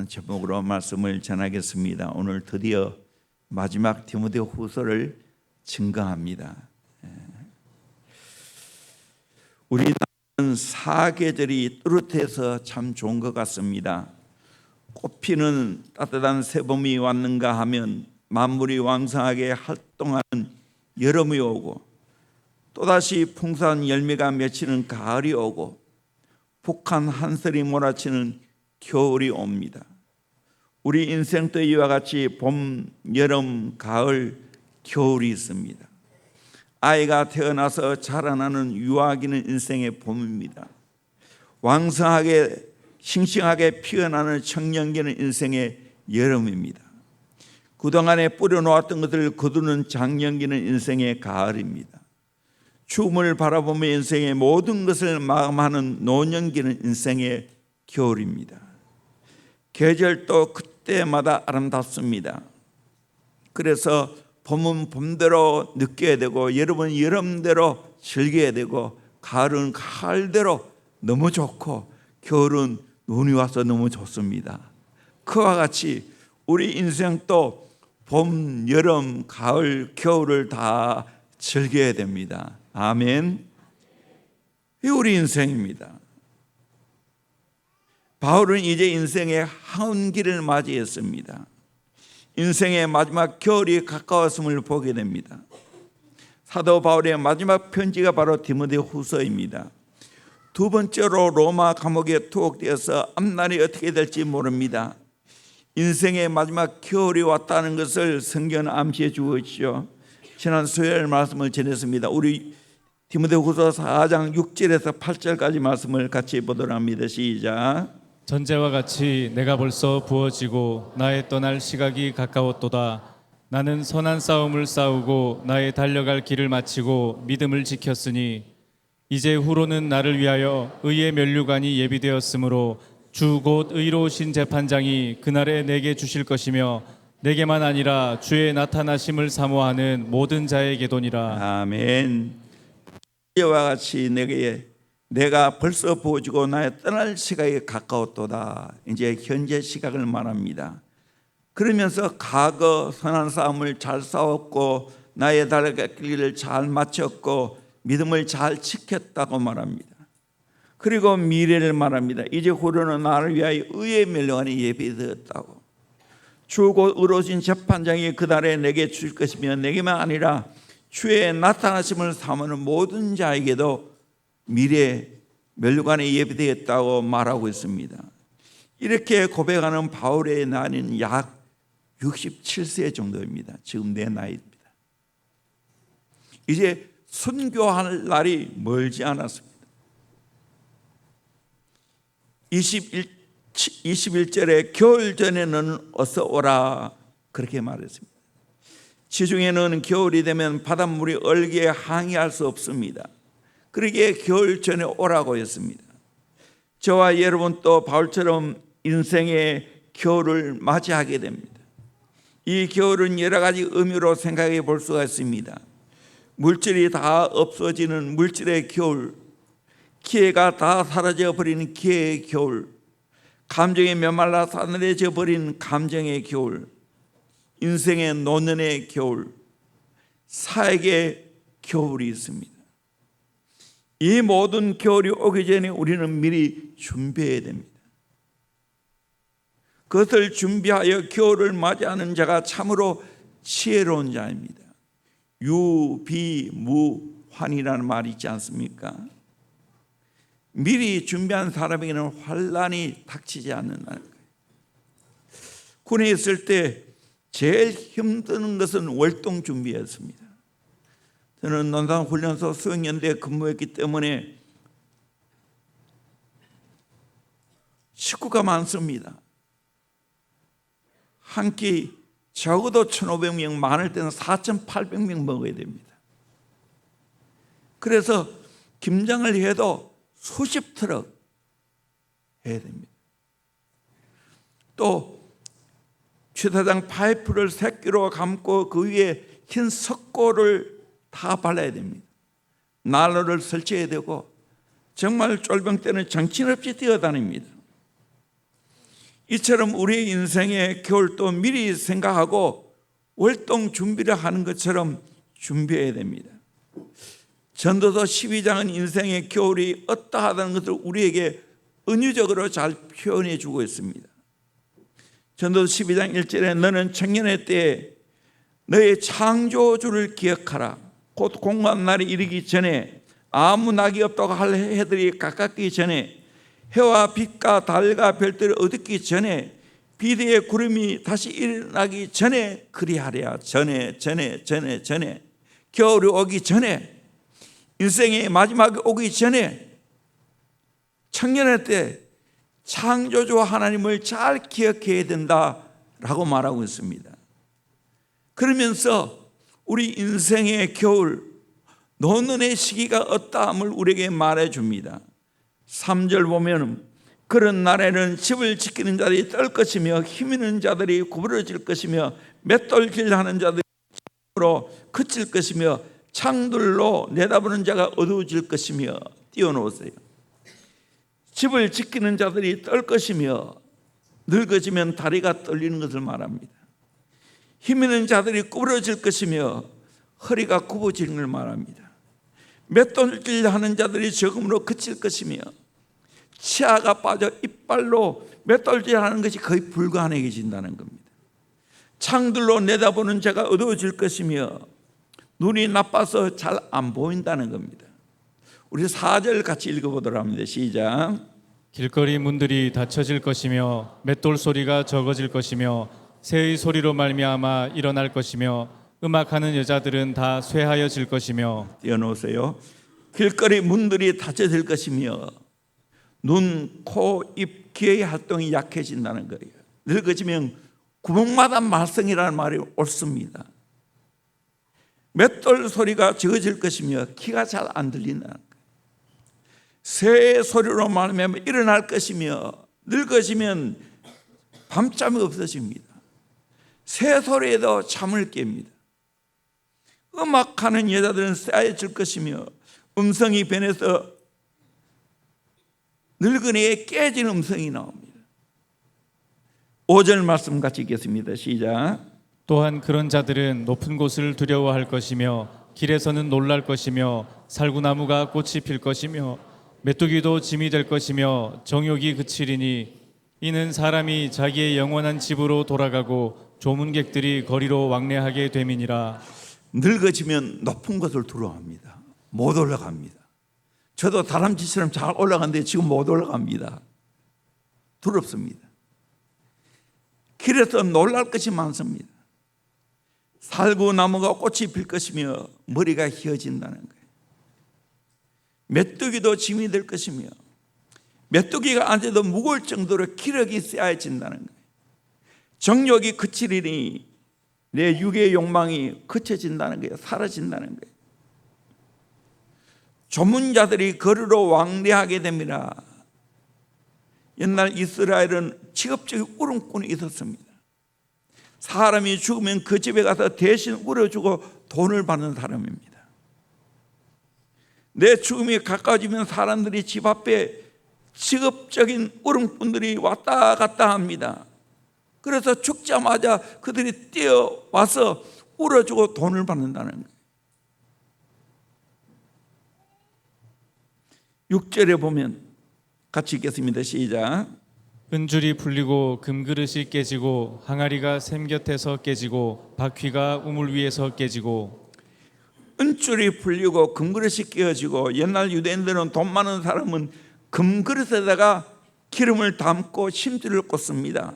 하는 제목으로 말씀을 전하겠습니다. 오늘 드디어 마지막 디모데후서를 증거합니다. 우리 나라는 사계절이 뚜렷해서 참 좋은 것 같습니다. 꽃피는 따뜻한 새봄이 왔는가 하면 만물이 왕성하게 활동하는 여름이 오고, 또다시 풍성한 열매가 맺히는 가을이 오고, 북한 한설이 몰아치는 겨울이 옵니다. 우리 인생도 이와 같이 봄, 여름, 가을, 겨울이 있습니다. 아이가 태어나서 자라나는 유아기는 인생의 봄입니다. 왕성하게 싱싱하게 피어나는 청년기는 인생의 여름입니다. 그동안에 뿌려놓았던 것들을 거두는 장년기는 인생의 가을입니다. 죽음을 바라보며 인생의 모든 것을 마감하는 노년기는 인생의 겨울입니다. 계절도 그때마다 아름답습니다. 그래서 봄은 봄대로 느껴야 되고, 여름은 여름대로 즐겨야 되고, 가을은 가을대로 너무 좋고, 겨울은 눈이 와서 너무 좋습니다. 그와 같이 우리 인생도 봄, 여름, 가을, 겨울을 다 즐겨야 됩니다. 아멘. 이 우리 인생입니다. 바울은 이제 인생의 한기를 맞이했습니다. 인생의 마지막 겨울이 가까웠음을 보게 됩니다. 사도 바울의 마지막 편지가 바로 디모데후서입니다. 두 번째로 로마 감옥에 투옥되어서 앞날이 어떻게 될지 모릅니다. 인생의 마지막 겨울이 왔다는 것을 성경은 암시해 주고 있죠. 지난 수요일 말씀을 전했습니다. 우리 디모데후서 4장 6절에서 8절까지 말씀을 같이 보도록 합니다. 시작. 전제와 같이 내가 벌써 부어지고 나의 떠날 시각이 가까웠도다. 나는 선한 싸움을 싸우고 나의 달려갈 길을 마치고 믿음을 지켰으니 이제 후로는 나를 위하여 의의 면류관이 예비되었으므로 주 곧 의로우신 재판장이 그날에 내게 주실 것이며 내게만 아니라 주의 나타나심을 사모하는 모든 자에게도니라. 아멘. 이와 같이 내가 벌써 부어지고 나의 떠날 시각이 가까웠도다. 이제 현재 시각을 말합니다. 그러면서 과거 선한 싸움을 잘 싸웠고 나의 달려갈 길을 잘 마쳤고 믿음을 잘 지켰다고 말합니다. 그리고 미래를 말합니다. 이제 후로는 나를 위하여 의의 멸류관이 예비되었다고. 주 곧 의로우신 재판장이 그날에 내게 주실 것이며 내게만 아니라 주의 나타나심을 사모하는 모든 자에게도 미래 멸류관이 예비되었다고 말하고 있습니다. 이렇게 고백하는 바울의 나이는 약 67세 정도입니다. 지금 내 나이입니다. 이제 순교할 날이 멀지 않았습니다. 21절에 겨울 전에 너는 어서 오라 그렇게 말했습니다. 지중해 너는 겨울이 되면 바닷물이 얼기에 항의할 수 없습니다. 그러기에 겨울 전에 오라고 했습니다. 저와 여러분 또 바울처럼 인생의 겨울을 맞이하게 됩니다. 이 겨울은 여러 가지 의미로 생각해 볼 수가 있습니다. 물질이 다 없어지는 물질의 겨울, 기회가 다 사라져 버리는 기회의 겨울, 감정이 메말라 싸늘해져 버린 감정의 겨울, 인생의 노년의 겨울, 사역의 겨울이 있습니다. 이 모든 겨울이 오기 전에 우리는 미리 준비해야 됩니다. 그것을 준비하여 겨울을 맞이하는 자가 참으로 지혜로운 자입니다. 유비무환이라는 말이 있지 않습니까? 미리 준비한 사람에게는 환난이 닥치지 않는 거예요. 군에 있을 때 제일 힘든 것은 월동 준비였습니다. 저는 논산훈련소 수영연대에 근무했기 때문에 식구가 많습니다. 한 끼 적어도 1,500명, 많을 때는 4,800명 먹어야 됩니다. 그래서 김장을 해도 수십 트럭 해야 됩니다. 또 취사장 파이프를 새끼로 감고 그 위에 흰 석고를 다 발라야 됩니다. 난로를 설치해야 되고 정말 쫄병 때는 정신없이 뛰어다닙니다. 이처럼 우리의 인생의 겨울도 미리 생각하고 월동 준비를 하는 것처럼 준비해야 됩니다. 전도서 12장은 인생의 겨울이 어떠하다는 것을 우리에게 은유적으로 잘 표현해 주고 있습니다. 전도서 12장 1절에 너는 청년의 때에 너의 창조주를 기억하라. 곧 공고한 날이 이르기 전에 아무 낙이 없다고 할 해들이 가깝기 전에 해와 빛과 달과 별들을 어둡기 전에 비대의 구름이 다시 일어나기 전에 그리하랴. 전에 겨울이 오기 전에, 인생의 마지막이 오기 전에 청년의 때 창조주 하나님을 잘 기억해야 된다라고 말하고 있습니다. 그러면서 우리 인생의 겨울, 노년의 시기가 어떠함을 우리에게 말해줍니다. 3절 보면 그런 날에는 집을 지키는 자들이 떨 것이며 힘 있는 자들이 구부러질 것이며 맷돌질하는 자들이 으로 그칠 것이며 창들로 내다보는 자가 어두워질 것이며 띄워놓으세요. 집을 지키는 자들이 떨 것이며 늙어지면 다리가 떨리는 것을 말합니다. 힘 있는 자들이 구부러질 것이며 허리가 굽어지는 걸 말합니다. 맷돌질하는 자들이 적음으로 그칠 것이며 치아가 빠져 이빨로 맷돌질하는 것이 거의 불가능해진다는 겁니다. 창들로 내다보는 자가 어두워질 것이며 눈이 나빠서 잘 안 보인다는 겁니다. 우리 4절 같이 읽어보도록 합니다. 시작. 길거리 문들이 닫혀질 것이며 맷돌 소리가 적어질 것이며 새의 소리로 말미암아 일어날 것이며 음악하는 여자들은 다 쇠하여질 것이며. 띄워놓으세요. 길거리 문들이 닫혀질 것이며 눈, 코, 입, 귀의 활동이 약해진다는 거예요. 늙어지면 구멍마다 말썽이라는 말이 옳습니다. 맷돌 소리가 적어질 것이며 귀가 잘 안 들린다는 거예요. 새 소리로 말하면 일어날 것이며 늙어지면 밤잠이 없어집니다. 새 소리에도 잠을 깹니다. 음악하는 여자들은 쇠해질 것이며 음성이 변해서 늙은이의 깨진 음성이 나옵니다. 5절 말씀 같이 읽겠습니다. 시작. 또한 그런 자들은 높은 곳을 두려워할 것이며 길에서는 놀랄 것이며 살구나무가 꽃이 필 것이며 메뚜기도 짐이 될 것이며 정욕이 그치리니 이는 사람이 자기의 영원한 집으로 돌아가고 조문객들이 거리로 왕래하게 됨이니라. 늙어지면 높은 곳을 두려워합니다. 못 올라갑니다. 저도 다람쥐처럼 잘 올라갔는데 지금 못 올라갑니다. 두렵습니다. 길에서 놀랄 것이 많습니다. 살구나무가 꽃이 필 것이며 머리가 휘어진다는 거예요. 메뚜기도 짐이 될 것이며 메뚜기가 앉아도 무거울 정도로 기력이 쌓여진다는 거예요. 정욕이 그치리니 내 육의 욕망이 그쳐진다는 거예요. 사라진다는 거예요. 조문자들이 거리로 왕래하게 됩니다. 옛날 이스라엘은 직업적인 울음꾼이 있었습니다. 사람이 죽으면 그 집에 가서 대신 울어주고 돈을 받는 사람입니다. 내 죽음이 가까워지면 사람들이 집 앞에 직업적인 울음꾼들이 왔다 갔다 합니다. 그래서 죽자마자 그들이 뛰어와서 울어주고 돈을 받는다는 거예요. 6절에 보면 같이 읽겠습니다. 시작. 은줄이 풀리고 금그릇이 깨지고 항아리가 샘 곁에서 깨지고 바퀴가 우물 위에서 깨지고. 은줄이 풀리고 금그릇이 깨어지고, 옛날 유대인들은 돈 많은 사람은 금그릇에다가 기름을 담고 심지를 꽂습니다.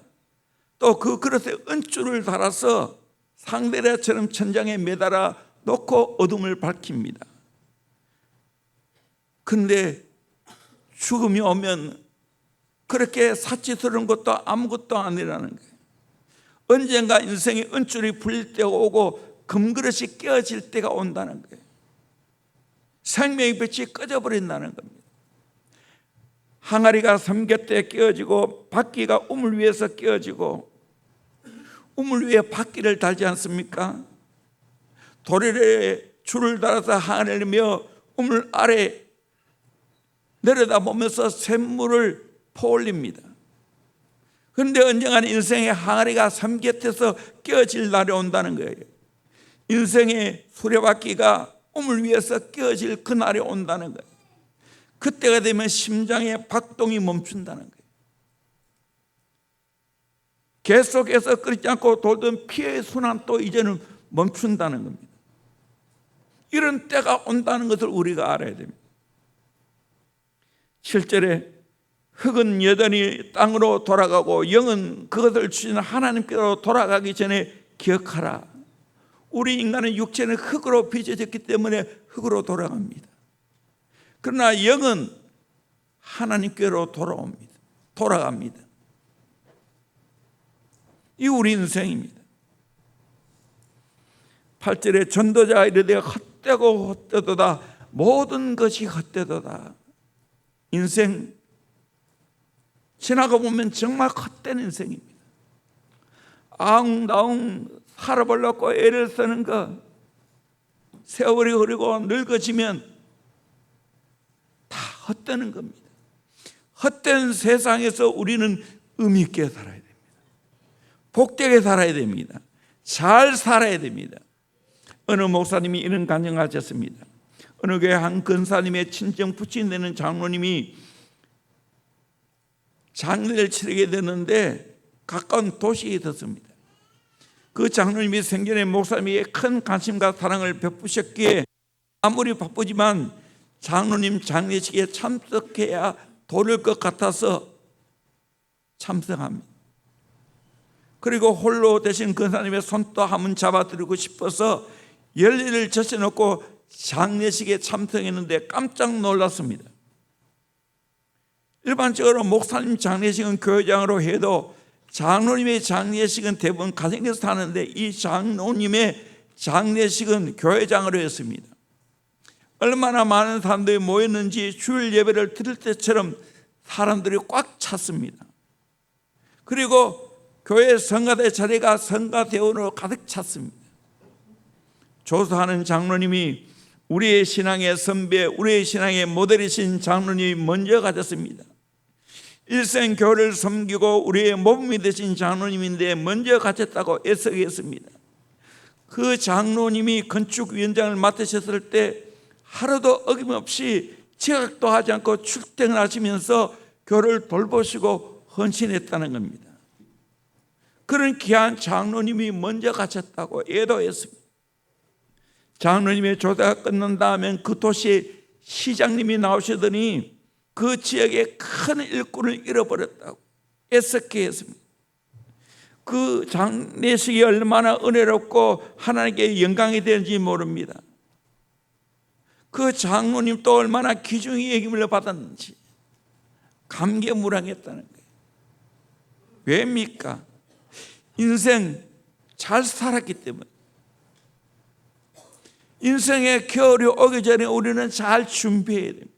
또 그 그릇에 은줄을 달아서 상대레처럼 천장에 매달아 놓고 어둠을 밝힙니다. 근데 죽음이 오면 그렇게 사치스러운 것도 아무것도 아니라는 거예요. 언젠가 인생의 은줄이 풀릴 때가 오고 금그릇이 깨어질 때가 온다는 거예요. 생명의 빛이 꺼져버린다는 겁니다. 항아리가 삼겹대에 깨어지고 바퀴가 우물 위에서 깨어지고, 우물 위에 바퀴를 달지 않습니까? 도리에 줄을 달아서 항아리를 며 우물 아래 내려다보면서 샘물을 퍼올립니다. 그런데 언젠가 인생의 항아리가 섬 곁에서 깨어질 날이 온다는 거예요. 인생의 수레바퀴가 꿈을 위해서 깨어질 그 날이 온다는 거예요. 그때가 되면 심장의 박동이 멈춘다는 거예요. 계속해서 끊이지 않고 돌던 피의 순환도 이제는 멈춘다는 겁니다. 이런 때가 온다는 것을 우리가 알아야 됩니다. 7절에 흙은 여전히 땅으로 돌아가고 영은 그것을 주시는 하나님께로 돌아가기 전에 기억하라. 우리 인간의 육체는 흙으로 빚어졌기 때문에 흙으로 돌아갑니다. 그러나 영은 하나님께로 돌아갑니다. 이 우리 인생입니다. 8절에 전도자가 이르되 헛되고 헛되도다. 모든 것이 헛되도다. 인생 지나가 보면 정말 헛된 인생입니다. 아웅다웅 살아보려고 애를 쓰는 것, 세월이 흐르고 늙어지면 다 헛되는 겁니다. 헛된 세상에서 우리는 의미 있게 살아야 됩니다. 복되게 살아야 됩니다. 잘 살아야 됩니다. 어느 목사님이 이런 간증하셨습니다. 어느 교회 한 근사님의 친정 부친 되는 장로님이 장례를 치르게 됐는데 가까운 도시에 있었습니다. 그 장로님이 생전에 목사님에게 큰 관심과 사랑을 베푸셨기에 아무리 바쁘지만 장로님 장례식에 참석해야 도를 것 같아서 참석합니다. 그리고 홀로 되신 근사님의 손도 한번 잡아드리고 싶어서 열례를 젖혀놓고 장례식에 참석했는데 깜짝 놀랐습니다. 일반적으로 목사님 장례식은 교회장으로 해도 장로님의 장례식은 대부분 가정에서 하는데 이 장로님의 장례식은 교회장으로 했습니다. 얼마나 많은 사람들이 모였는지 주일 예배를 드릴 때처럼 사람들이 꽉 찼습니다. 그리고 교회 성가대 자리가 성가대원으로 가득 찼습니다. 조사하는 장로님이 우리의 신앙의 선배, 우리의 신앙의 모델이신 장로님이 먼저 가졌습니다. 일생 교회를 섬기고 우리의 모범이 되신 장로님인데 먼저 가졌다고 애석했습니다. 그 장로님이 건축위원장을 맡으셨을 때 하루도 어김없이 지각도 하지 않고 출퇴근을 하시면서 교회를 돌보시고 헌신했다는 겁니다. 그런 귀한 장로님이 먼저 가셨다고 애도했습니다. 장로님의 조사가 끝난 다음에 그 도시의 시장님이 나오시더니 그 지역의 큰 일꾼을 잃어버렸다고 애석해 했습니다. 그 장례식이 얼마나 은혜롭고 하나님께 영광이 되는지 모릅니다. 그 장로님 또 얼마나 귀중히 여김을 받았는지 감개무량했다는 거예요. 왜입니까? 인생 잘 살았기 때문에. 인생의 겨울이 오기 전에 우리는 잘 준비해야 됩니다.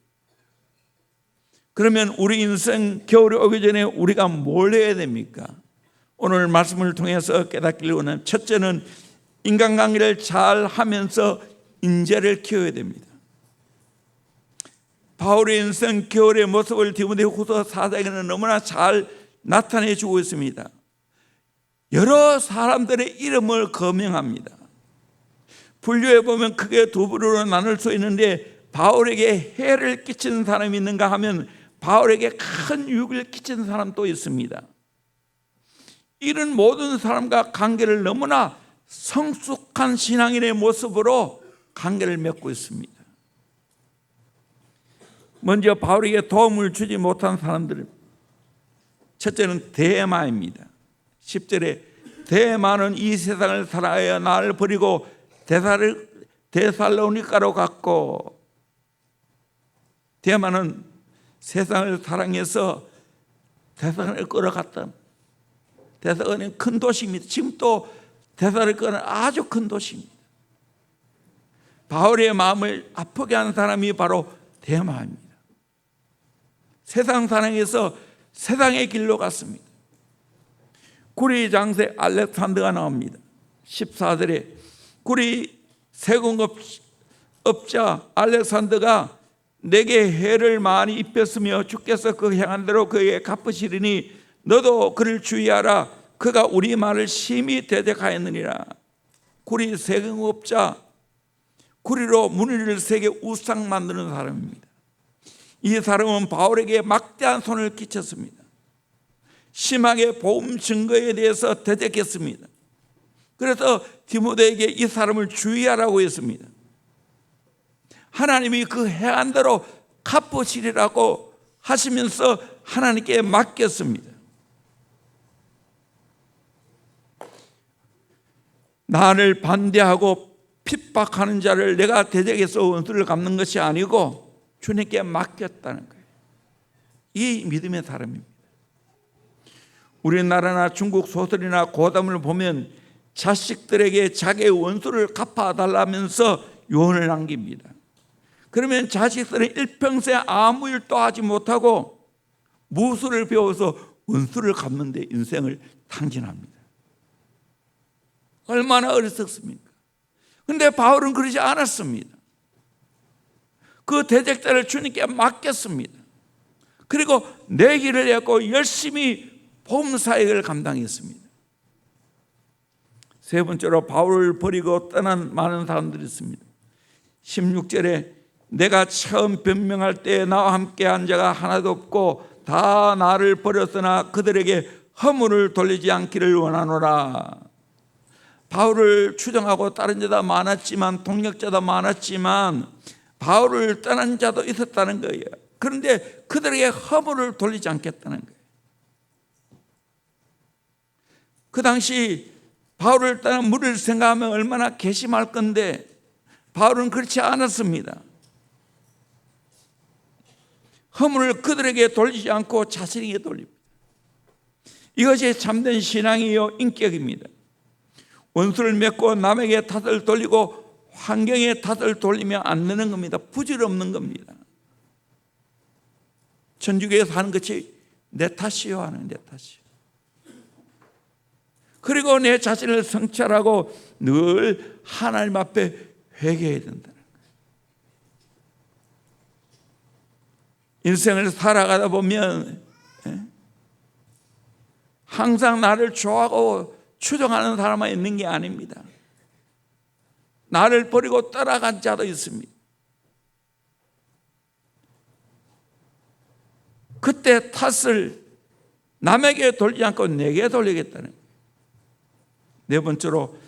그러면 우리 인생 겨울이 오기 전에 우리가 뭘 해야 됩니까? 오늘 말씀을 통해서 깨닫기를 원하는 첫째는 인간관계를 잘 하면서 인재를 키워야 됩니다. 바울의 인생 겨울의 모습을 디모데후서 4장에는 너무나 잘 나타내 주고 있습니다. 여러 사람들의 이름을 거명합니다. 분류해 보면 크게 두 부류로 나눌 수 있는데 바울에게 해를 끼치는 사람이 있는가 하면 바울에게 큰 유익을 끼치는 사람도 있습니다. 이런 모든 사람과 관계를 너무나 성숙한 신앙인의 모습으로 관계를 맺고 있습니다. 먼저 바울에게 도움을 주지 못한 사람들은 첫째는 데마입니다. 10절에 데마는 이 세상을 살아야 나를 버리고 데살로니가로 갔고, 데마는 세상을 사랑해서 데살로니가를 끌어갔던, 데살로니가는 큰 도시입니다. 지금 또 데살로니가는 아주 큰 도시입니다. 바울의 마음을 아프게 하는 사람이 바로 데마입니다. 세상 사랑해서 세상의 길로 갔습니다. 구리 장세 알렉산더가 나옵니다. 14절에 구리 세공업자 알렉산더가 내게 해를 많이 입혔으며 주께서 그 행한 대로 그에게 갚으시리니 너도 그를 주의하라. 그가 우리 말을 심히 대적하였느니라. 구리 세금업자, 구리로 무늬를 새겨 우상 만드는 사람입니다. 이 사람은 바울에게 막대한 손을 끼쳤습니다. 심하게 복음 증거에 대해서 대적했습니다. 그래서 디모데에게 이 사람을 주의하라고 했습니다. 하나님이 그 해안 대로 갚으시리라고 하시면서 하나님께 맡겼습니다. 나를 반대하고 핍박하는 자를 내가 대적해서 원수를 갚는 것이 아니고 주님께 맡겼다는 거예요. 이 믿음의 사람입니다. 우리나라나 중국 소설이나 고담을 보면 자식들에게 자기의 원수를 갚아달라면서 유언을 남깁니다. 그러면 자식들은 일평생 아무 일도 하지 못하고 무술을 배워서 원수를 갚는 데 인생을 탕진합니다. 얼마나 어리석습니까? 그런데 바울은 그러지 않았습니다. 그 대적자를 주님께 맡겼습니다. 그리고 내 길을 했고 열심히 복음 사역을 감당했습니다. 세 번째로 바울을 버리고 떠난 많은 사람들이 있습니다. 16절에 내가 처음 변명할 때 나와 함께 한 자가 하나도 없고 다 나를 버렸으나 그들에게 허물을 돌리지 않기를 원하노라. 바울을 추종하고 따른 자도 많았지만 동력자도 많았지만 바울을 떠난 자도 있었다는 거예요. 그런데 그들에게 허물을 돌리지 않겠다는 거예요. 그 당시 바울을 떠난 무리를 생각하면 얼마나 괘씸할 건데 바울은 그렇지 않았습니다. 허물을 그들에게 돌리지 않고 자신에게 돌립니다. 이것이 참된 신앙이요 인격입니다. 원수를 맺고 남에게 탓을 돌리고 환경에 탓을 돌리면 안 되는 겁니다. 부질없는 겁니다. 천주교에서 하는 것이 내 탓이요 하는 내 탓이요. 그리고 내 자신을 성찰하고 늘 하나님 앞에 회개해야 된다는 거예요. 인생을 살아가다 보면 항상 나를 좋아하고 추종하는 사람만 있는 게 아닙니다. 나를 버리고 떠나간 자도 있습니다. 그때 탓을 남에게 돌리지 않고 내게 돌리겠다는 거예요. 네 번째로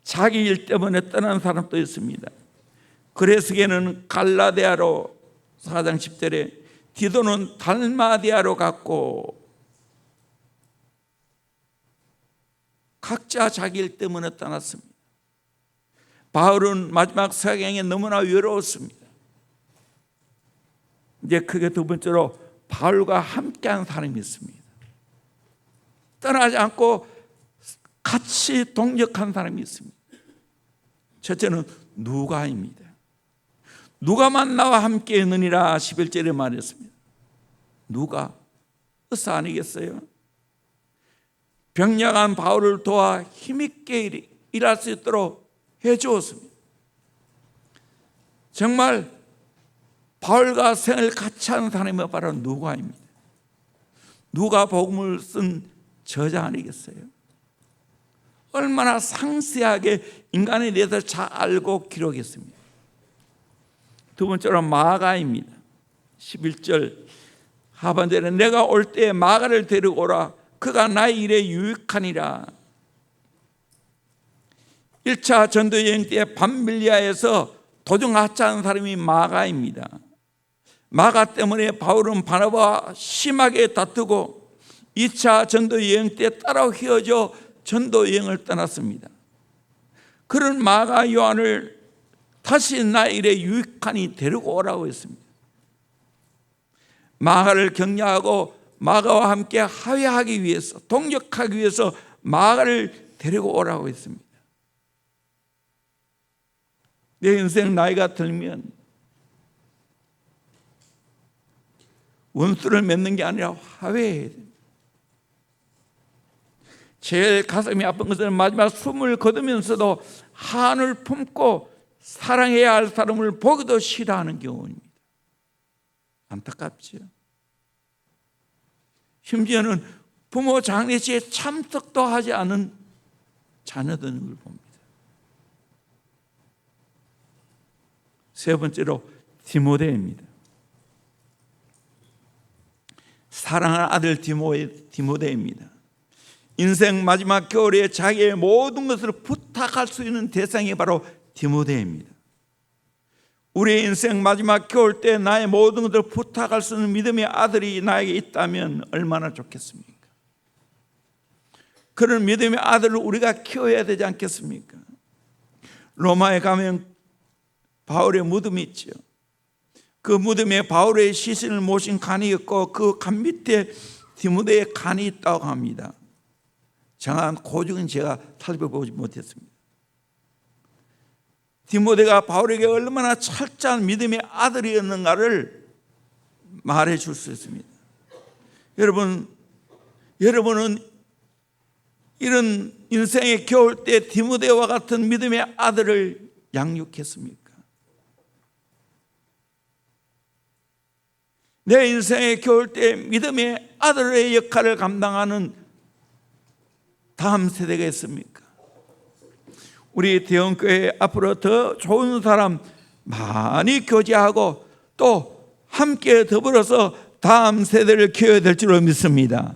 자기 일 때문에 떠난 사람도 있습니다. 그레스게는 갈라디아로 4장 10절에 디도는 달마디아로 갔고 각자 자기 일 때문에 떠났습니다. 바울은 마지막 사경에 너무나 외로웠습니다. 이제 크게 두 번째로 바울과 함께한 사람이 있습니다. 떠나지 않고 같이 동역한 사람이 있습니다. 첫째는 누가입니다. 누가만 나와 함께 있느니라 11절에 말했습니다. 누가 의사 아니겠어요? 병약한 바울을 도와 힘있게 일할 수 있도록 해주었습니다. 정말 바울과 생을 같이 하는 사람이 바로 누가입니다. 누가 복음을 쓴 저자 아니겠어요? 얼마나 상세하게 인간에 대해서 잘 알고 기록했습니다. 두 번째로 마가입니다. 11절 하반절에 내가 올 때 마가를 데리고 오라. 그가 나의 일에 유익하니라. 1차 전도여행 때 밤밀리아에서 도중하차한 사람이 마가입니다. 마가 때문에 바울은 바나바와 심하게 다투고 2차 전도여행 때 따라 휘어져 전도여행을 떠났습니다. 그런 마가 요한을 다시 나의 일에 유익하니 데리고 오라고 했습니다. 마가를 격려하고 마가와 함께 하회하기 위해서 동역하기 위해서 마가를 데리고 오라고 했습니다. 내 인생 나이가 들면 원수를 맺는 게 아니라 화해해야 됩니다. 제일 가슴이 아픈 것은 마지막 숨을 거두면서도 한을 품고 사랑해야 할 사람을 보기도 싫어하는 경우입니다. 안타깝죠. 심지어는 부모 장례식에 참석도 하지 않은 자녀들을 봅니다. 세 번째로 디모데입니다. 사랑하는 아들 디모데입니다. 인생 마지막 겨울에 자기의 모든 것을 부탁할 수 있는 대상이 바로 디모데입니다. 우리의 인생 마지막 겨울 때 나의 모든 것을 부탁할 수 있는 믿음의 아들이 나에게 있다면 얼마나 좋겠습니까? 그런 믿음의 아들을 우리가 키워야 되지 않겠습니까? 로마에 가면 바울의 무덤이 있죠. 그 무덤에 바울의 시신을 모신 간이 있고 그 간 밑에 디모데의 간이 있다고 합니다. 정확한 고증은 제가 살펴보지 못했습니다. 디모데가 바울에게 얼마나 철저한 믿음의 아들이었는가를 말해줄 수 있습니다. 여러분은 이런 인생의 겨울 때 디모데와 같은 믿음의 아들을 양육했습니까? 내 인생의 겨울 때 믿음의 아들의 역할을 감당하는 다음 세대가 있습니까? 우리 대형교회 앞으로 더 좋은 사람 많이 교제하고 또 함께 더불어서 다음 세대를 키워야 될 줄로 믿습니다.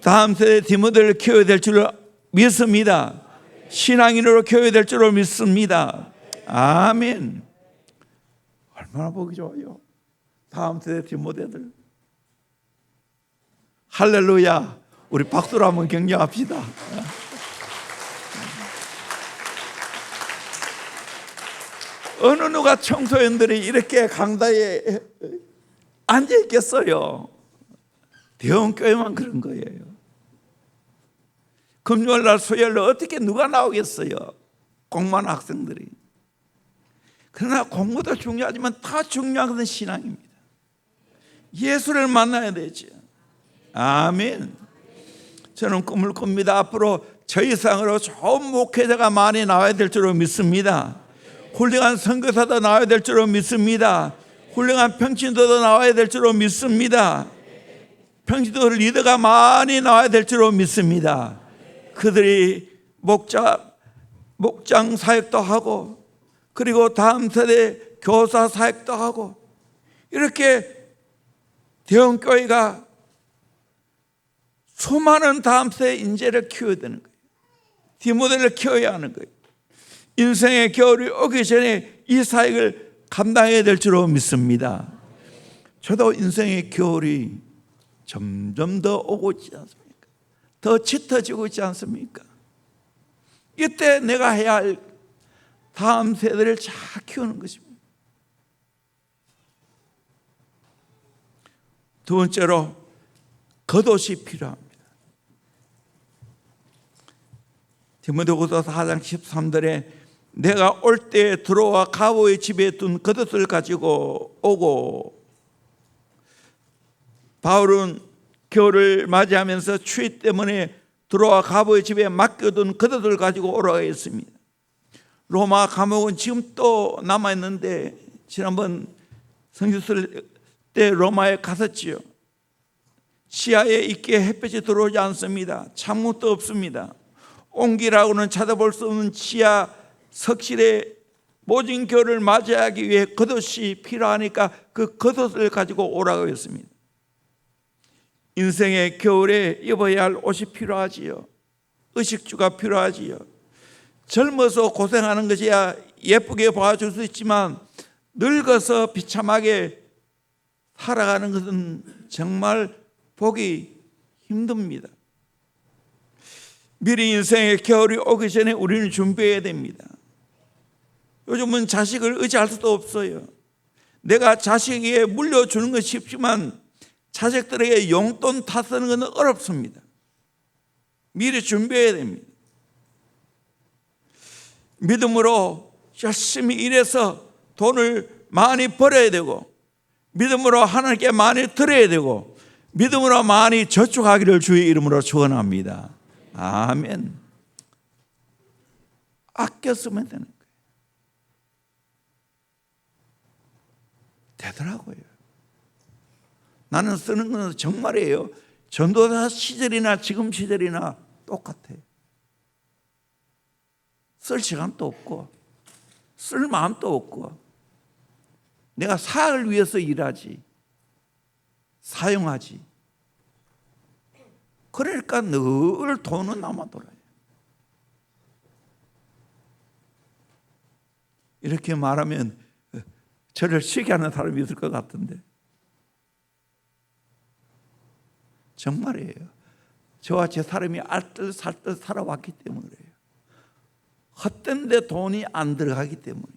다음 세대 디모데를 키워야 될 줄로 믿습니다. 신앙인으로 키워야 될 줄로 믿습니다. 아멘. 얼마나 보기 좋아요. 다음 세대 디모데들. 할렐루야. 우리 박수로 한번 격려합시다. 어느 누가 청소년들이 이렇게 강다에 앉아 있겠어요? 대형교회만 그런 거예요. 금요일날 수요일날 어떻게 누가 나오겠어요? 공부하는 학생들이. 그러나 공부도 중요하지만 더 중요한 것은 신앙입니다. 예수를 만나야 되죠. 아멘. 저는 꿈을 꿉니다. 앞으로 저희 상으로 좋은 목회자가 많이 나와야 될 줄로 믿습니다. 훌륭한 선교사도 나와야 될 줄로 믿습니다. 훌륭한 평신도도 나와야 될 줄로 믿습니다. 평신도 리더가 많이 나와야 될 줄로 믿습니다. 그들이 목장 사역도 하고 그리고 다음 세대 교사 사역도 하고 이렇게 대형교회가 수많은 다음 세대 인재를 키워야 되는 거예요. 디모데를 키워야 하는 거예요. 인생의 겨울이 오기 전에 이 사역을 감당해야 될 줄로 믿습니다. 저도 인생의 겨울이 점점 더 오고 있지 않습니까? 더 짙어지고 있지 않습니까? 이때 내가 해야 할 다음 세대를 잘 키우는 것입니다. 두 번째로 겉옷이 필요합니다. 디모데후서 4장 13절에 내가 올 때 들어와 가보의 집에 둔 겉옷을 가지고 오고, 바울은 겨울을 맞이하면서 추위 때문에 들어와 가보의 집에 맡겨둔 겉옷을 가지고 오라고 했습니다. 로마 감옥은 지금 또 남아있는데 지난번 성지순례 때 로마에 갔었지요. 시야에 있게 햇볕이 들어오지 않습니다. 창문도 없습니다. 온기라고는 찾아볼 수 없는 지하 석실에 모진 겨울을 맞이하기 위해 겉옷이 필요하니까 그 겉옷을 가지고 오라고 했습니다. 인생의 겨울에 입어야 할 옷이 필요하지요. 의식주가 필요하지요. 젊어서 고생하는 것이야 예쁘게 봐줄 수 있지만 늙어서 비참하게 살아가는 것은 정말 보기 힘듭니다. 미리 인생의 겨울이 오기 전에 우리는 준비해야 됩니다. 요즘은 자식을 의지할 수도 없어요. 내가 자식에게 물려주는 건 쉽지만 자식들에게 용돈 다 쓰는 건 어렵습니다. 미리 준비해야 됩니다. 믿음으로 열심히 일해서 돈을 많이 벌어야 되고, 믿음으로 하나님께 많이 드려야 되고, 믿음으로 많이 저축하기를 주의 이름으로 축원합니다. 아멘. 아껴 쓰면 되는 거예요. 되더라고요. 나는 쓰는 건 정말이에요. 전도사 시절이나 지금 시절이나 똑같아요. 쓸 시간도 없고 쓸 마음도 없고 내가 사역을 위해서 일하지 사용하지. 그러니까 늘 돈은 남아 돌아요. 이렇게 말하면 저를 시기하는 사람이 있을 것 같은데 정말이에요. 저와 제 사람이 알뜰살뜰 살아왔기 때문이에요. 헛된 데 돈이 안 들어가기 때문에.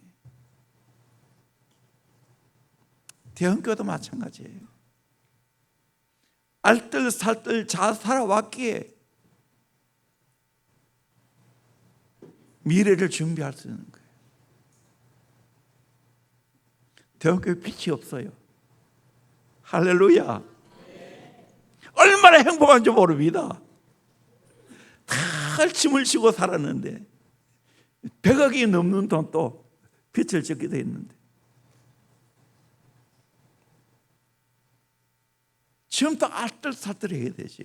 대형교도 마찬가지예요. 알뜰살뜰 잘 살아왔기에 미래를 준비할 수 있는 거예요. 대형교회 빛이 없어요. 할렐루야. 얼마나 행복한지 모릅니다. 다 짐을 지고 살았는데 100억이 넘는 돈도 빚을 졌게 돼 있는데 지금부터 알뜰살뜰해야 되지.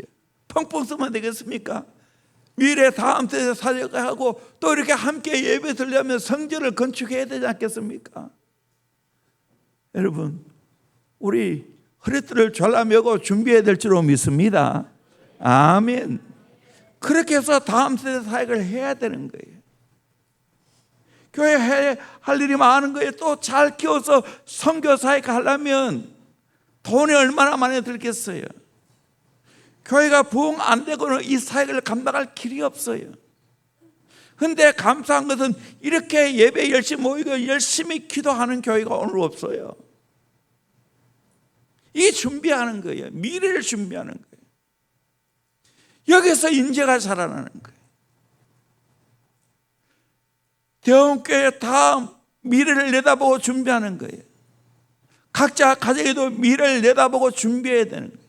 펑펑 쓰면 되겠습니까? 미래 다음 세대 사역하고 또 이렇게 함께 예배 드리려면 성전을 건축해야 되지 않겠습니까? 여러분, 우리 허리띠를 졸라매고 준비해야 될 줄로 믿습니다. 아멘. 그렇게 해서 다음 세대 사역을 해야 되는 거예요. 교회에 할 일이 많은 거예요. 또 잘 키워서 선교 사역 하려면 돈이 얼마나 많이 들겠어요. 교회가 부흥 안 되고는 이 사역을 감당할 길이 없어요. 그런데 감사한 것은 이렇게 예배 열심히 모이고 열심히 기도하는 교회가 오늘 없어요. 이 준비하는 거예요. 미래를 준비하는 거예요. 여기서 인재가 자라나는 거예요. 대형교회 다 미래를 내다보고 준비하는 거예요. 각자 가정에도 미래를 내다보고 준비해야 되는 거예요.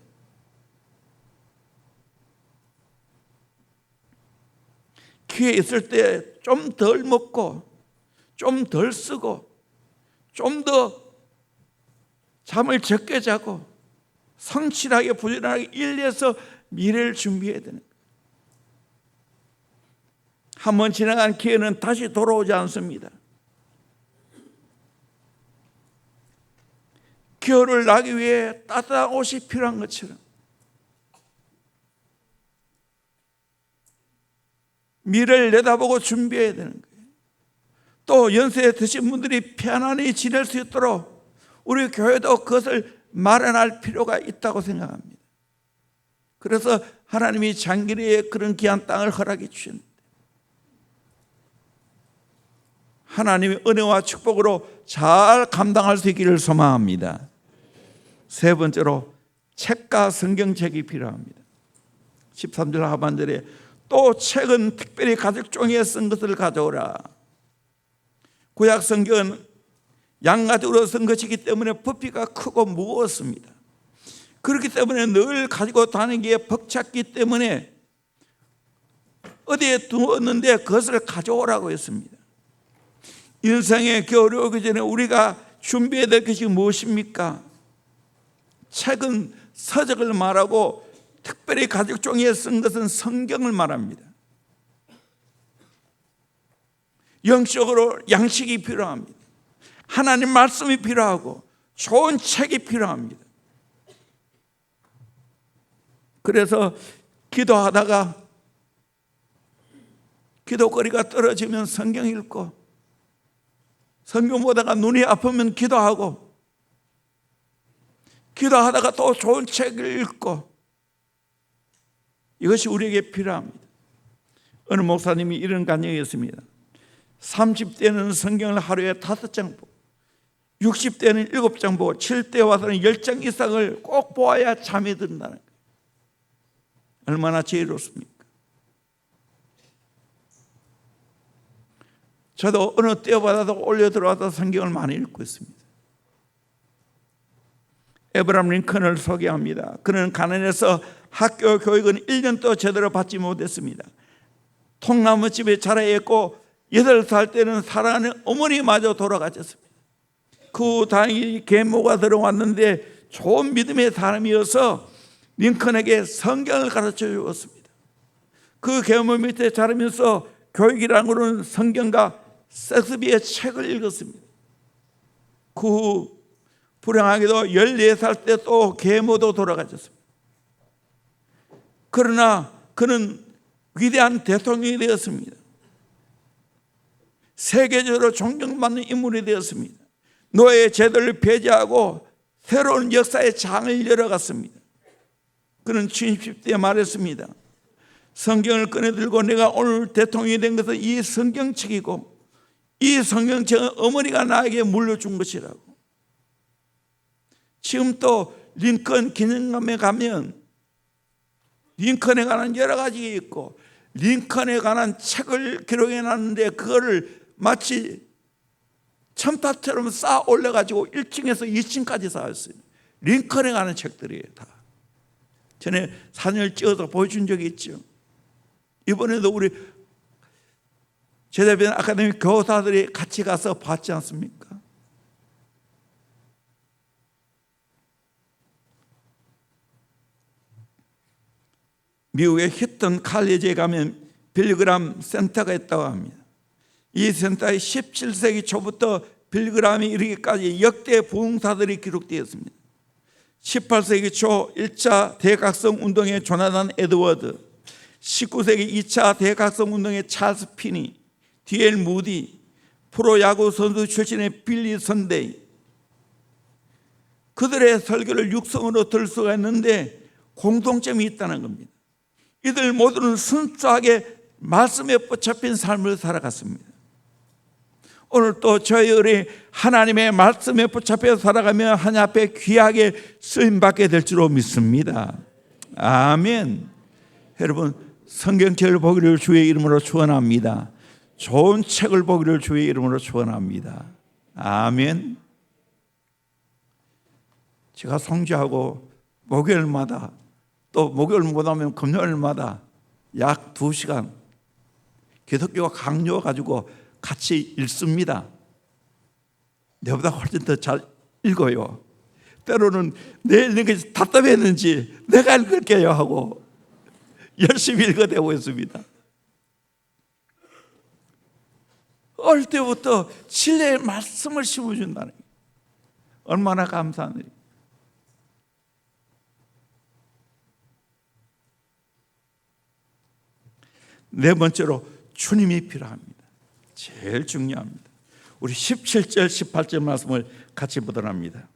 기회 있을 때 좀 덜 먹고 좀 덜 쓰고 좀 더 잠을 적게 자고 성실하게 부지런하게 일해서 미래를 준비해야 되는 거예요. 한번 지나간 기회는 다시 돌아오지 않습니다. 겨울을 나기 위해 따뜻한 옷이 필요한 것처럼 미래를 내다보고 준비해야 되는 거예요. 또 연세 드신 분들이 편안히 지낼 수 있도록 우리 교회도 그것을 마련할 필요가 있다고 생각합니다. 그래서 하나님이 장기리에 그런 귀한 땅을 허락해 주셨는데 하나님의 은혜와 축복으로 잘 감당할 수 있기를 소망합니다. 세 번째로 책과 성경책이 필요합니다. 13절 하반절에 또 책은 특별히 가죽 종이에 쓴 것을 가져오라. 구약 성경은 양가죽으로 쓴 것이기 때문에 부피가 크고 무거웠습니다. 그렇기 때문에 늘 가지고 다니기에 벅찼기 때문에 어디에 두었는데 그것을 가져오라고 했습니다. 인생의 겨울이 오기 전에 우리가 준비해야 될 것이 무엇입니까? 책은 서적을 말하고 특별히 가죽 종이에 쓴 것은 성경을 말합니다. 영적으로 양식이 필요합니다. 하나님 말씀이 필요하고 좋은 책이 필요합니다. 그래서 기도하다가 기도거리가 떨어지면 성경 읽고 성경 보다가 눈이 아프면 기도하고 기도하다가 또 좋은 책을 읽고 이것이 우리에게 필요합니다. 어느 목사님이 이런 간증이 있습니다. 30대는 성경을 하루에 5장 보고 60대는 7장 보고 7대 와서는 10장 이상을 꼭 보아야 잠이 든다는 거예요. 얼마나 지혜롭습니까? 저도 어느 때보다도 올려 들어와서 성경을 많이 읽고 있습니다. 에브라임 링컨을 소개합니다. 그는 가난해서 학교 교육은 1년도 제대로 받지 못했습니다. 통나무집에 자라 있고 8살 때는 사랑하는 어머니마저 돌아가셨습니다. 그 다행히 계모가 들어왔는데 좋은 믿음의 사람이어서 링컨에게 성경을 가르쳐 주었습니다. 그 계모 밑에 자라면서 교육이라는 것은 성경과 섹스피어의 책을 읽었습니다. 그 후 불행하게도 14살 때 또 계모도 돌아가셨습니다. 그러나 그는 위대한 대통령이 되었습니다. 세계적으로 존경받는 인물이 되었습니다. 노예의 제도를 폐지하고 새로운 역사의 장을 열어갔습니다. 그는 70대에 말했습니다. 성경을 꺼내들고 내가 오늘 대통령이 된 것은 이 성경책이고 이 성경책은 어머니가 나에게 물려준 것이라고. 지금 또 링컨 기념관에 가면 링컨에 관한 여러 가지가 있고 링컨에 관한 책을 기록해 놨는데 그거를 마치 첨탑처럼 쌓아 올려가지고 1층에서 2층까지 쌓았어요. 링컨에 관한 책들이에요. 다. 전에 사진을 찍어서 보여준 적이 있죠. 이번에도 우리 제대변 아카데미 교사들이 같이 가서 봤지 않습니까? 미국의 히튼 칼리지에 가면 빌그람 센터가 있다고 합니다. 이 센터에 17세기 초부터 빌그람이 이르기까지 역대 부흥사들이 기록되었습니다. 18세기 초 1차 대각성 운동의 조나단 에드워드, 19세기 2차 대각성 운동의 찰스 피니, 디엘 무디, 프로야구 선수 출신의 빌리 선데이, 그들의 설교를 육성으로 들을 수가 있는데 공통점이 있다는 겁니다. 이들 모두는 순수하게 말씀에 붙잡힌 삶을 살아갔습니다. 오늘 또 저희들이 하나님의 말씀에 붙잡혀 살아가며 하나님 앞에 귀하게 쓰임받게 될 줄로 믿습니다. 아멘. 여러분, 성경책을 보기를 주의 이름으로 축원합니다. 좋은 책을 보기를 주의 이름으로 축원합니다. 아멘. 제가 성주하고 목요일마다 또 목요일 못하면 금요일마다 약 2시간 기독교가 강요해가지고 같이 읽습니다. 내보다 훨씬 더 잘 읽어요. 때로는 내 읽는 것이 답답했는지 내가 읽을게요 하고 열심히 읽어대고 있습니다. 어릴 때부터 진리의 말씀을 심어준다는 게 얼마나 감사한 일이에요. 네 번째로 주님이 필요합니다. 제일 중요합니다. 우리 17절 18절 말씀을 같이 보도록 합니다.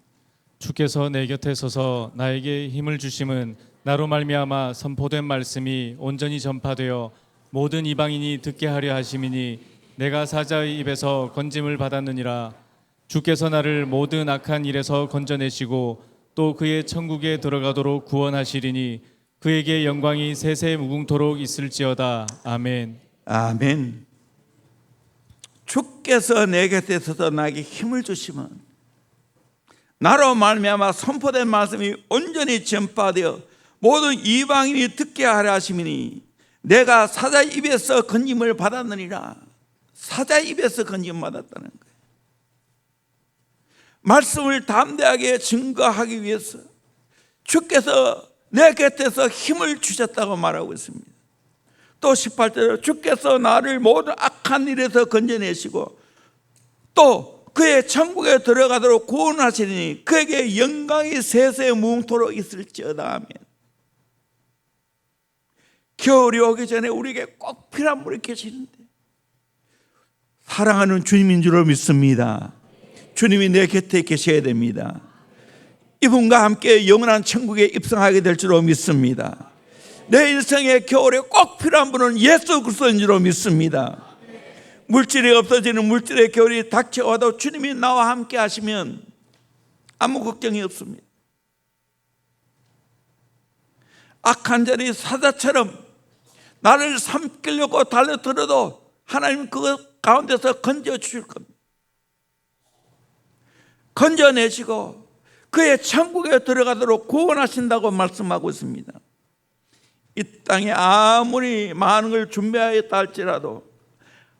주께서 내 곁에 서서 나에게 힘을 주심은 나로 말미암아 선포된 말씀이 온전히 전파되어 모든 이방인이 듣게 하려 하심이니 내가 사자의 입에서 건짐을 받았느니라. 주께서 나를 모든 악한 일에서 건져내시고 또 그의 천국에 들어가도록 구원하시리니 그에게 영광이 세세 무궁토록 있을지어다. 아멘. 아멘. 주께서 내 곁에 서서 나에게 힘을 주시면 나로 말미암아 선포된 말씀이 온전히 전파되어 모든 이방인이 듣게 하려 하심이니 내가 사자의 입에서 건짐을 받았느니라. 사자의 입에서 건짐을 받았다는 거예요. 말씀을 담대하게 증거하기 위해서 주께서 내 곁에서 힘을 주셨다고 말하고 있습니다. 또 18절에 주께서 나를 모든 악한 일에서 건져내시고 또 그의 천국에 들어가도록 구원하시니 그에게 영광이 세세 무궁토록 있을지어다. 아멘. 겨울이 오기 전에 우리에게 꼭 필요한 분이 계시는데 사랑하는 주님인 줄로 믿습니다. 주님이 내 곁에 계셔야 됩니다. 이분과 함께 영원한 천국에 입성하게 될 줄로 믿습니다. 내 일생의 겨울에 꼭 필요한 분은 예수 그리스도인 줄로 믿습니다. 물질이 없어지는 물질의 겨울이 닥쳐와도 주님이 나와 함께 하시면 아무 걱정이 없습니다. 악한 자리 사자처럼 나를 삼키려고 달려들어도 하나님 그것 가운데서 건져주실 겁니다. 건져내시고 그의 천국에 들어가도록 구원하신다고 말씀하고 있습니다. 이 땅에 아무리 많은 걸 준비하였다 할지라도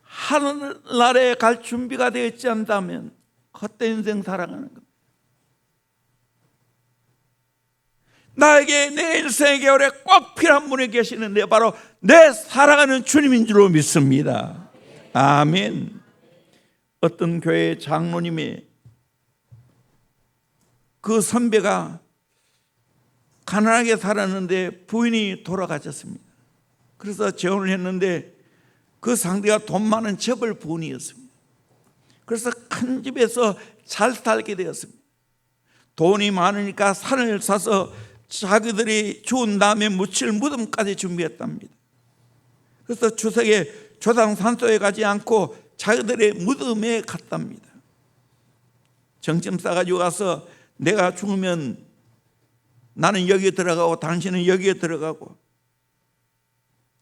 하늘나라에 갈 준비가 되어 있지 않다면 헛된 인생 살아가는 겁니다. 나에게 내 인생의 겨울에 꼭 필요한 분이 계시는데 바로 내 사랑하는 주님인 줄로 믿습니다. 아멘. 어떤 교회 장로님이 그 선배가 가난하게 살았는데 부인이 돌아가셨습니다. 그래서 재혼을 했는데 그 상대가 돈 많은 재벌 부인이었습니다. 그래서 큰 집에서 잘 살게 되었습니다. 돈이 많으니까 산을 사서 자기들이 죽은 다음에 묻힐 무덤까지 준비했답니다. 그래서 추석에 조상 산소에 가지 않고 자기들의 무덤에 갔답니다. 정점 싸가지고 가서 내가 죽으면 나는 여기에 들어가고 당신은 여기에 들어가고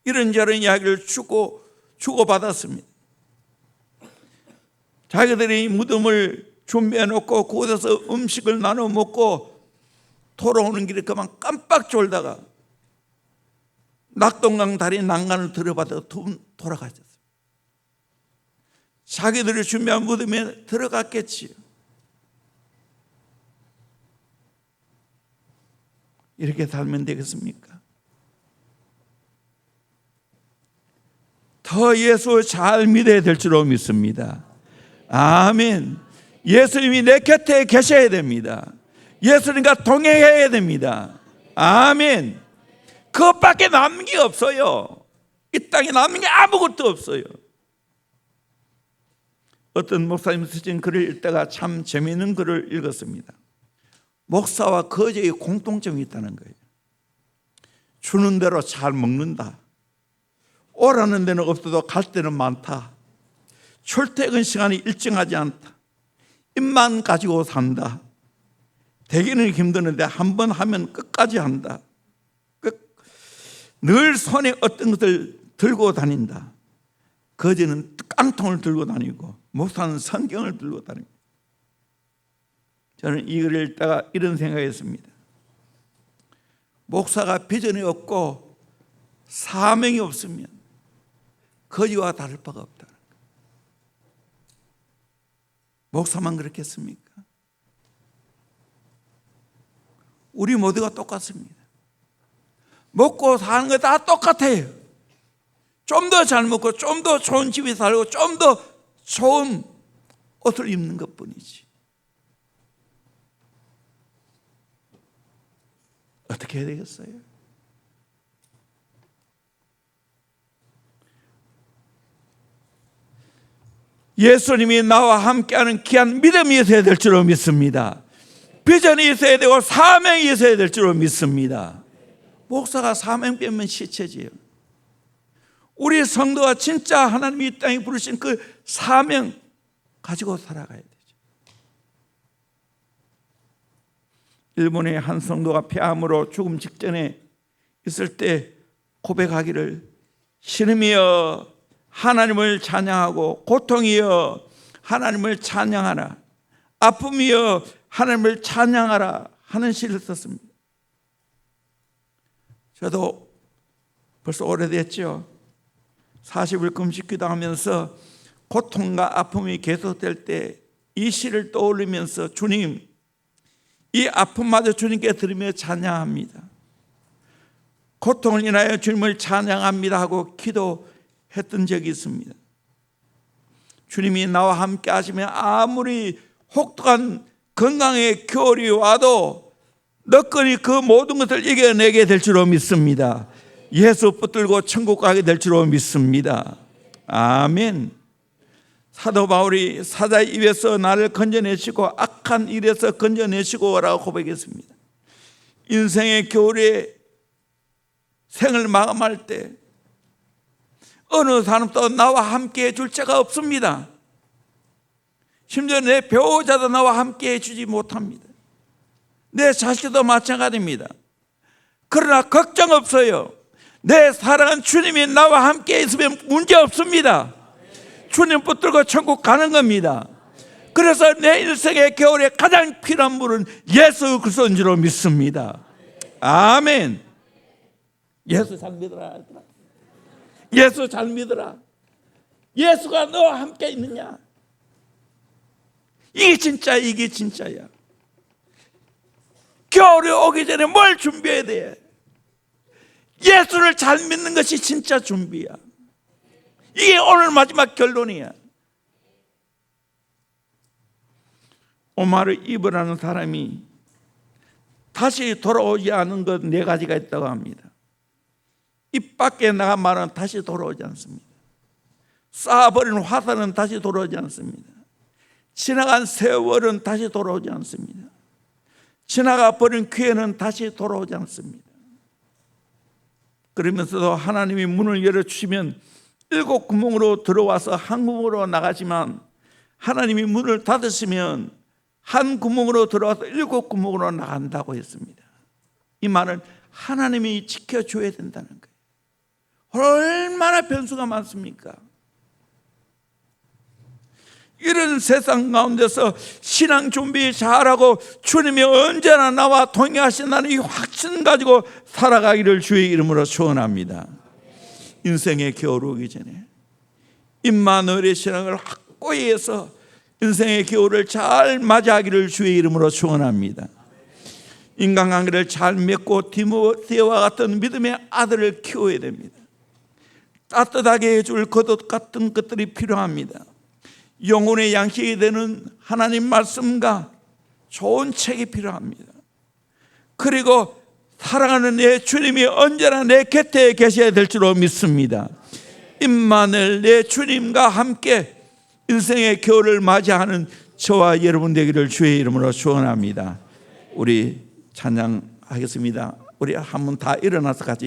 이런저런 이야기를 주고받았습니다. 자기들이 무덤을 준비해 놓고 그곳에서 음식을 나눠 먹고 돌아오는 길에 그만 깜빡 졸다가 낙동강 다리 난간을 들어받아 돌아가셨어요. 자기들이 준비한 무덤에 들어갔겠지요. 이렇게 살면 되겠습니까? 더 예수 잘 믿어야 될 줄로 믿습니다. 아멘. 예수님이 내 곁에 계셔야 됩니다. 예수님과 동행해야 됩니다. 아멘. 그것밖에 남는 게 없어요. 이 땅에 남는 게 아무것도 없어요. 어떤 목사님 쓰신 글을 읽다가 참 재미있는 글을 읽었습니다. 목사와 거지의 공통점이 있다는 거예요. 주는 대로 잘 먹는다. 오라는 데는 없어도 갈 데는 많다. 출퇴근 시간이 일정하지 않다. 입만 가지고 산다. 되기는 힘드는데 한 번 하면 끝까지 한다. 늘 손에 어떤 것을 들고 다닌다. 거지는 깡통을 들고 다니고 목사는 성경을 들고 다닙니다. 저는 이 글을 읽다가 이런 생각했습니다. 목사가 비전이 없고 사명이 없으면 거지와 다를 바가 없다. 목사만 그렇겠습니까? 우리 모두가 똑같습니다. 먹고 사는 거 다 똑같아요. 좀 더 잘 먹고 좀 더 좋은 집에 살고 좀 더 좋은 옷을 입는 것뿐이지. 어떻게 해야 되겠어요? 예수님이 나와 함께하는 귀한 믿음이 있어야 될 줄로 믿습니다. 비전이 있어야 되고 사명이 있어야 될 줄로 믿습니다. 목사가 사명 빼면 시체지요. 우리 성도가 진짜 하나님이 이 땅에 부르신 그 사명 가지고 살아가야 되죠. 일본의 한 성도가 폐암으로 죽음 직전에 있을 때 고백하기를, 신음이여 하나님을 찬양하고, 고통이여 하나님을 찬양하라, 아픔이여 하나님을 찬양하라 하는 시를 썼습니다. 저도 벌써 오래됐죠. 40일 금식 기도하면서 고통과 아픔이 계속될 때 이 시를 떠올리면서 주님, 이 아픔마저 주님께 드리며 찬양합니다. 고통을 인하여 주님을 찬양합니다 하고 기도했던 적이 있습니다. 주님이 나와 함께 하시면 아무리 혹독한 건강의 겨울이 와도 너끈히 그 모든 것을 이겨내게 될 줄로 믿습니다. 예수 붙들고 천국 가게 될 줄로 믿습니다. 아멘. 사도 바울이 사자의 입에서 나를 건져내시고 악한 일에서 건져내시고 라고 고백했습니다. 인생의 겨울에 생을 마감할 때 어느 사람도 나와 함께 해줄 자가 없습니다. 심지어 내 배우자도 나와 함께 해주지 못합니다. 내 자식도 마찬가지입니다. 그러나 걱정 없어요. 내 사랑하는 주님이 나와 함께 있으면 문제 없습니다. 주님 붙들고 천국 가는 겁니다. 그래서 내 인생의 겨울에 가장 필요한 분은 예수 그리스도인 줄로 믿습니다. 아멘. 예수 잘 믿어라. 예수 잘 믿어라. 예수가 너와 함께 있느냐? 이게 진짜야. 겨울이 오기 전에 뭘 준비해야 돼? 예수를 잘 믿는 것이 진짜 준비야. 이게 오늘 마지막 결론이야. 오마르 이브라는 사람이 다시 돌아오지 않은 것 4가지가 있다고 합니다. 입 밖에 나간 말은 다시 돌아오지 않습니다. 쌓아버린 화살은 다시 돌아오지 않습니다. 지나간 세월은 다시 돌아오지 않습니다. 지나가 버린 기회는 다시 돌아오지 않습니다. 그러면서도 하나님이 문을 열어주시면 7구멍으로 들어와서 한 구멍으로 나가지만, 하나님이 문을 닫으시면 한 구멍으로 들어와서 7구멍으로 나간다고 했습니다. 이 말은 하나님이 지켜줘야 된다는 거예요. 얼마나 변수가 많습니까? 이런 세상 가운데서 신앙 준비 잘하고 주님이 언제나 나와 동행하신다는 이 확신 가지고 살아가기를 주의 이름으로 축원합니다. 인생의 겨울 오기 전에 임마누엘의 신앙을 확고히 해서 인생의 겨울을 잘 맞이하기를 주의 이름으로 축원합니다. 인간관계를 잘 맺고 디모데와 같은 믿음의 아들을 키워야 됩니다. 따뜻하게 해줄 겉옷 같은 것들이 필요합니다. 영혼의 양식이 되는 하나님 말씀과 좋은 책이 필요합니다. 그리고 사랑하는 내 주님이 언제나 내 곁에 계셔야 될 줄로 믿습니다. 임마누엘, 내 주님과 함께 인생의 겨울을 맞이하는 저와 여러분 되기를 주의 이름으로 축원합니다. 우리 찬양하겠습니다. 우리 한번 다 일어나서 같이